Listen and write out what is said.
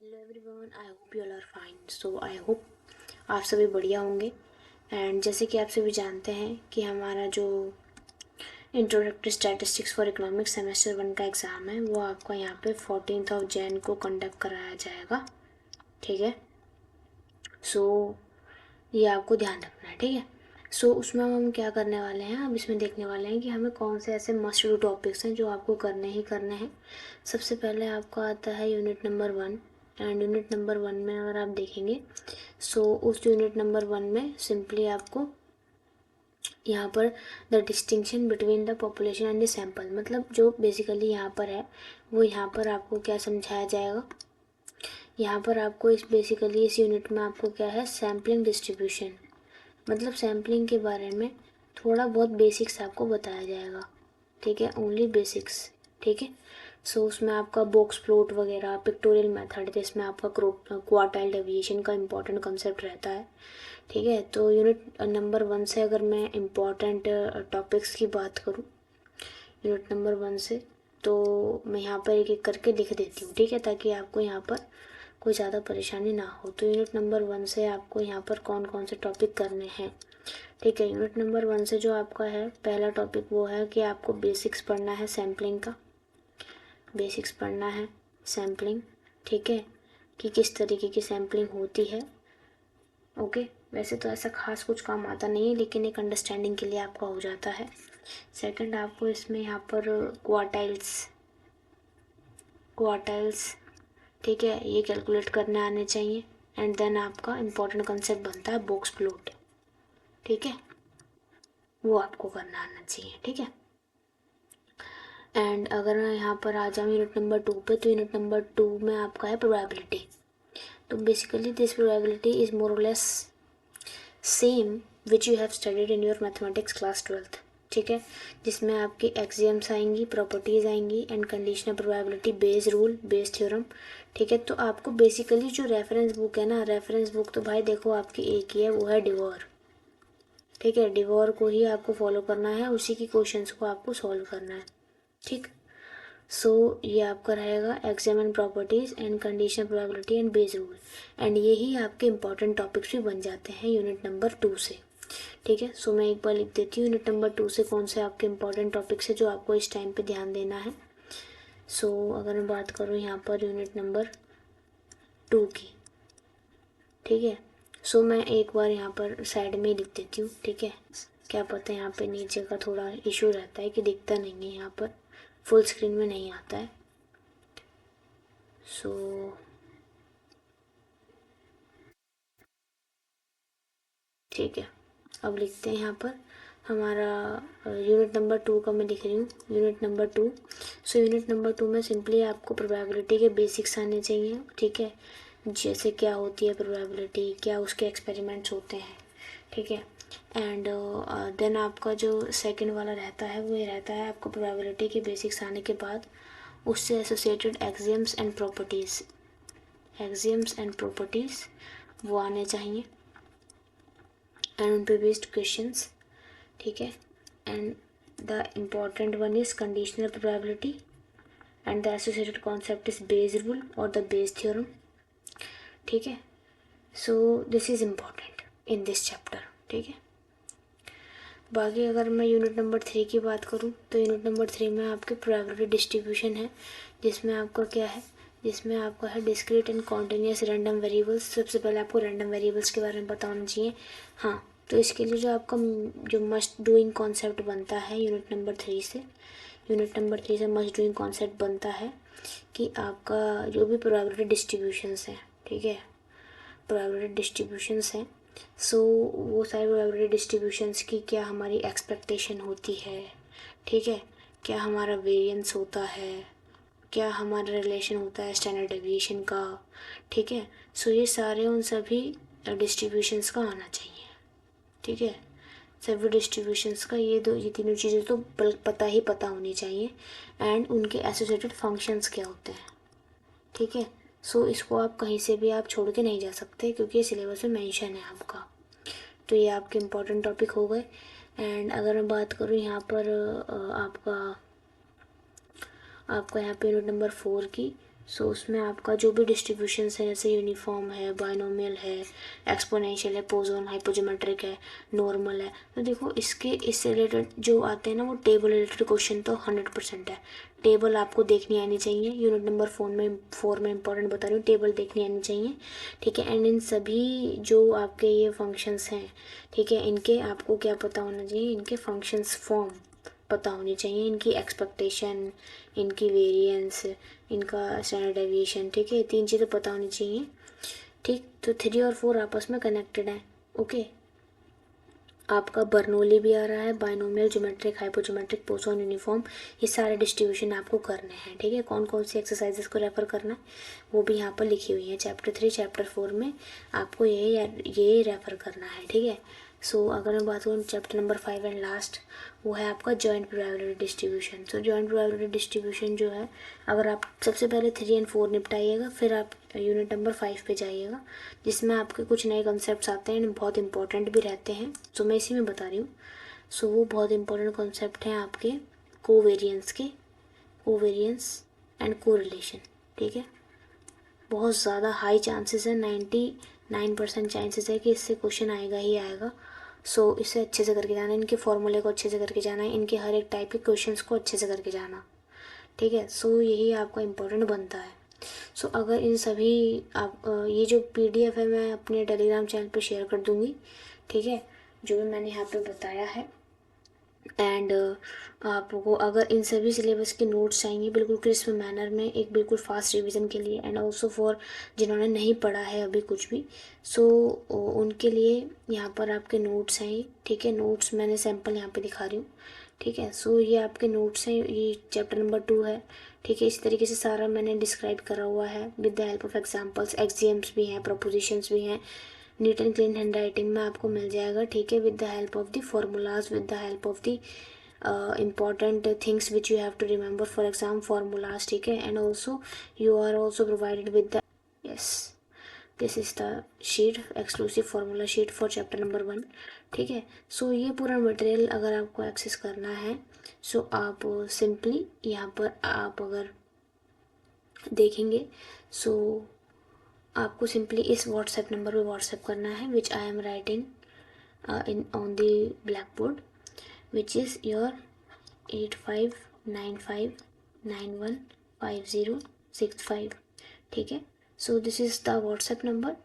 Hello everyone, I hope you all are fine. So I hope आप सभी बढ़िया होंगे। एंड जैसे कि आप सभी जानते हैं कि हमारा जो introductory statistics for economic semester 1 का एग्ज़ाम है वो आपका यहाँ पे 14 जनवरी को कंडक्ट कराया जाएगा। ठीक है, सो ये आपको ध्यान रखना है। ठीक है, सो उसमें हम क्या करने वाले हैं, अब इसमें देखने वाले हैं कि हमें कौन से ऐसे मस्ट डू टॉपिक्स हैं जो आपको करने ही करने हैं। सबसे पहले आपका आता है unit number 1। And unit number 1 में अगर आप देखेंगे सो उस यूनिट नंबर 1 में सिंपली आपको यहाँ पर the distinction between the population and the sample, मतलब जो बेसिकली यहाँ पर है वो यहाँ पर आपको क्या समझाया जाएगा। यहाँ पर आपको इस बेसिकली इस यूनिट में आपको क्या है, सैम्पलिंग डिस्ट्रीब्यूशन, मतलब सैम्पलिंग के बारे में थोड़ा बहुत बेसिक्स आपको बताया जाएगा। ठीक है, ओनली बेसिक्स। ठीक है, सो उसमें आपका बॉक्स प्लॉट वगैरह पिक्टोरियल मेथड, जिसमें आपका क्वार्टाइल डेविएशन का इम्पोर्टेंट कंसेप्ट रहता है। ठीक है, तो यूनिट नंबर 1 से अगर मैं इम्पॉर्टेंट टॉपिक्स की बात करूँ यूनिट नंबर 1 से, तो मैं यहाँ पर एक एक करके लिख देती हूँ। ठीक है, ताकि आपको यहाँ पर कोई ज़्यादा परेशानी ना हो। तो यूनिट नंबर 1 से आपको यहाँ पर कौन कौन से टॉपिक करने हैं। ठीक है, यूनिट नंबर 1 से जो आपका है पहला टॉपिक वो है कि आपको बेसिक्स पढ़ना है सैम्पलिंग का, बेसिक्स पढ़ना है सैम्पलिंग। ठीक है, कि किस तरीके की सैम्पलिंग होती है। ओके, वैसे तो ऐसा खास कुछ काम आता नहीं है, लेकिन एक अंडरस्टैंडिंग के लिए आपका हो जाता है। सेकंड, आपको इसमें यहाँ पर क्वार्टाइल्स ठीक है, ये कैलकुलेट करने आने चाहिए। एंड देन आपका इम्पोर्टेंट कंसेप्ट बनता है बॉक्स प्लॉट। ठीक है, वो आपको करना आना चाहिए। ठीक है, एंड अगर मैं यहाँ पर आ जाऊँ यूनिट नंबर 2 पे, तो यूनिट नंबर 2 में आपका है प्रोबेबिलिटी। तो basically this probability is more or less same which you have studied in your mathematics class 12th। ठीक है, जिसमें आपकी एक्सियम्स आएंगी, प्रॉपर्टीज़ आएंगी and conditional probability, Bayes rule, Bayes theorem. ठीक है, तो आपको बेसिकली जो रेफरेंस बुक है ना, रेफरेंस बुक तो भाई देखो आपकी एक ही है, वो है डिवॉर। ठीक है, डिवॉर को ही आपको फॉलो करना है, उसी की क्वेश्चंस को आपको सॉल्व करना है। ठीक, सो ये आपका रहेगा examine properties and conditional probability and base rule. And ये ही आपके इंपॉर्टेंट टॉपिक्स भी बन जाते हैं यूनिट नंबर 2 से। ठीक है, सो मैं एक बार लिख देती हूँ यूनिट नंबर 2 से कौन से आपके इंपॉर्टेंट टॉपिक्स है जो आपको इस टाइम पे ध्यान देना है। सो अगर मैं बात करूँ यहाँ पर यूनिट नंबर 2 की, ठीक है, सो मैं एक बार यहाँ पर साइड में ही लिख देती हूँ। ठीक है, क्या पता है यहाँ पे नीचे का थोड़ा इशू रहता है कि दिखता नहीं है, यहाँ पर फुल स्क्रीन में नहीं आता है। सो ठीक है, अब लिखते हैं यहाँ पर हमारा यूनिट नंबर 2 का मैं लिख रही हूँ, unit number 2। So unit number 2 में सिंपली आपको प्रोबेबिलिटी के बेसिक्स आने चाहिए। ठीक है, जैसे क्या होती है प्रोबेबिलिटी, क्या उसके एक्सपेरिमेंट्स होते हैं। ठीक है, एंड देन आपका जो सेकंड वाला रहता है वो ये रहता है, आपको प्रोबेबिलिटी के बेसिक्स आने के बाद उससे associated axioms and properties, axioms and properties वो आने चाहिए एंड उन पे बेस्ड क्वेश्चंस। ठीक है, and the important one is conditional probability and the associated concept is base rule और द बेस थ्योरम। ठीक है, so this is important in this chapter. ठीक है, बाकी अगर मैं यूनिट नंबर 3 की बात करूँ तो यूनिट नंबर 3 में आपके प्रोबेबिलिटी डिस्ट्रीब्यूशन है, जिसमें आपका क्या है, जिसमें आपका है discrete and continuous random variables. सबसे पहले आपको रैंडम वेरिएबल्स के बारे में पता होना चाहिए। हाँ, तो इसके लिए जो आपका जो मस्ट डूइंग कॉन्सेप्ट बनता है यूनिट नंबर 3 से, यूनिट नंबर 3 से मस्ट डूइंग कॉन्सेप्ट बनता है कि आपका जो भी प्रोबेबिलिटी डिस्ट्रीब्यूशंस हैं, ठीक है, प्रोबेबिलिटी डिस्ट्रीब्यूशंस हैं, सो वो सारे प्रोबेबिलिटी डिस्ट्रीब्यूशंस की क्या हमारी एक्सपेक्टेशन होती है। ठीक है, क्या हमारा वेरिएंस होता है, क्या हमारा रिलेशन होता है स्टैंडर्ड डेविएशन का। ठीक है, सो ये सारे उन सभी डिस्ट्रीब्यूशंस का आना चाहिए। ठीक है, सभी डिस्ट्रीब्यूशंस का ये तीनों चीज़ें तो पता होनी चाहिए एंड उनके एसोसिएटेड फंक्शंस क्या होते हैं। ठीक है, सो इसको आप कहीं से भी आप छोड़ के नहीं जा सकते क्योंकि ये सिलेबस में मेंशन है आपका। तो ये आपके इम्पोर्टेंट टॉपिक हो गए। एंड अगर मैं बात करूँ यहाँ पर आपका आपका यहाँ पे यूनिट नंबर 4 की, सो उसमें आपका जो भी डिस्ट्रीब्यूशंस है, जैसे यूनिफॉर्म है, बाइनोमियल है, एक्सपोनेंशियल है, पोजोन हाइपोजियोमेट्रिक है, नॉर्मल है, तो देखो इससे रिलेटेड जो आते हैं ना वो टेबल रिलेटेड क्वेश्चन तो 100% है। टेबल आपको देखनी आनी चाहिए, यूनिट नंबर 4 में इंपॉर्टेंट बता रही हूँ, टेबल देखनी आनी चाहिए, ठीक है। एंड इन सभी जो आपके ये फंक्शंस हैं, ठीक है, इनके आपको क्या पता होना चाहिए, इनके फंक्शंस फॉर्म पता होनी चाहिए, इनकी एक्सपेक्टेशन, इनकी वेरिएंस, इनका स्टैंडर्ड डेविएशन, ठीक है, ये 3 चीज़ें पता होनी चाहिए, ठीक। तो 3 और 4 आपस में कनेक्टेड हैं, ओके। आपका बर्नौली भी आ रहा है, बाइनोमियल, ज्योमेट्रिक, हाइपोज्योमेट्रिक, पोसॉन, यूनिफॉर्म, ये सारे डिस्ट्रीब्यूशन आपको करने हैं, ठीक है। कौन कौन सी एक्सरसाइजेस को रेफर करना है वो भी यहाँ पर लिखी हुई है, चैप्टर 3 चैप्टर 4 में आपको ये रेफर करना है, ठीक है। सो अगर मैं बात करूँ चैप्टर नंबर 5 एंड लास्ट, वो है आपका जॉइंट प्रोबेबिलिटी डिस्ट्रीब्यूशन। सो जॉइंट प्रोबेबिलिटी डिस्ट्रीब्यूशन जो है, अगर आप सबसे पहले 3 एंड 4 निपटाइएगा, फिर आप यूनिट नंबर 5 पे जाइएगा, जिसमें आपके कुछ नए कंसेप्ट आते हैं, बहुत इंपॉर्टेंट भी रहते हैं, सो मैं इसी में बता रही हूँ। सो वो बहुत इंपॉर्टेंट कॉन्सेप्ट हैं आपके कोवेरियंस के, कोवेरियंस एंड कोरिलेशन, ठीक है। बहुत ज़्यादा हाई चांसेस है, 99% चांसेस है कि इससे क्वेश्चन आएगा ही आएगा। सो इसे अच्छे से करके जाना, इनके फॉर्मूले को अच्छे से करके जाना है, इनके हर एक टाइप के क्वेश्चंस को अच्छे से करके जाना, ठीक है। सो यही आपका इम्पोर्टेंट बनता है। सो अगर इन सभी आप ये जो PDF है मैं अपने टेलीग्राम चैनल पे शेयर कर दूँगी, ठीक है, जो भी मैंने यहाँ पे बताया है। एंड आपको अगर इन सभी सिलेबस के नोट्स चाहिए बिल्कुल क्रिस्प मैनर में, एक बिल्कुल फास्ट रिवीजन के लिए, एंड ऑल्सो फॉर जिन्होंने नहीं पढ़ा है अभी कुछ भी, सो उनके लिए यहाँ पर आपके नोट्स हैं, ठीक है। नोट्स मैंने सैम्पल यहाँ पे दिखा रही हूँ, ठीक है। सो ये आपके नोट्स हैं, ये चैप्टर नंबर 2 है, ठीक है। इस तरीके से सारा मैंने डिस्क्राइब करा हुआ है with the help of examples, axioms भी हैं, प्रपोजिशंस भी हैं, neat and clean hand writing में आपको मिल जाएगा, ठीक है, with the help of the formulas, with the help of the important things which you have to remember for exam formulas, ठीक है। and also you are also provided with the, yes, this is the sheet, exclusive formula sheet for chapter number 1, ठीक है। सो ये पूरा material अगर आपको access करना है, सो आप सिंपली यहाँ पर आप अगर देखेंगे, सो आपको सिंपली इस व्हाट्सएप नंबर पे व्हाट्सएप करना है, which I am writing in on the black board, which is your 8595915065, ठीक है। So this is the WhatsApp number.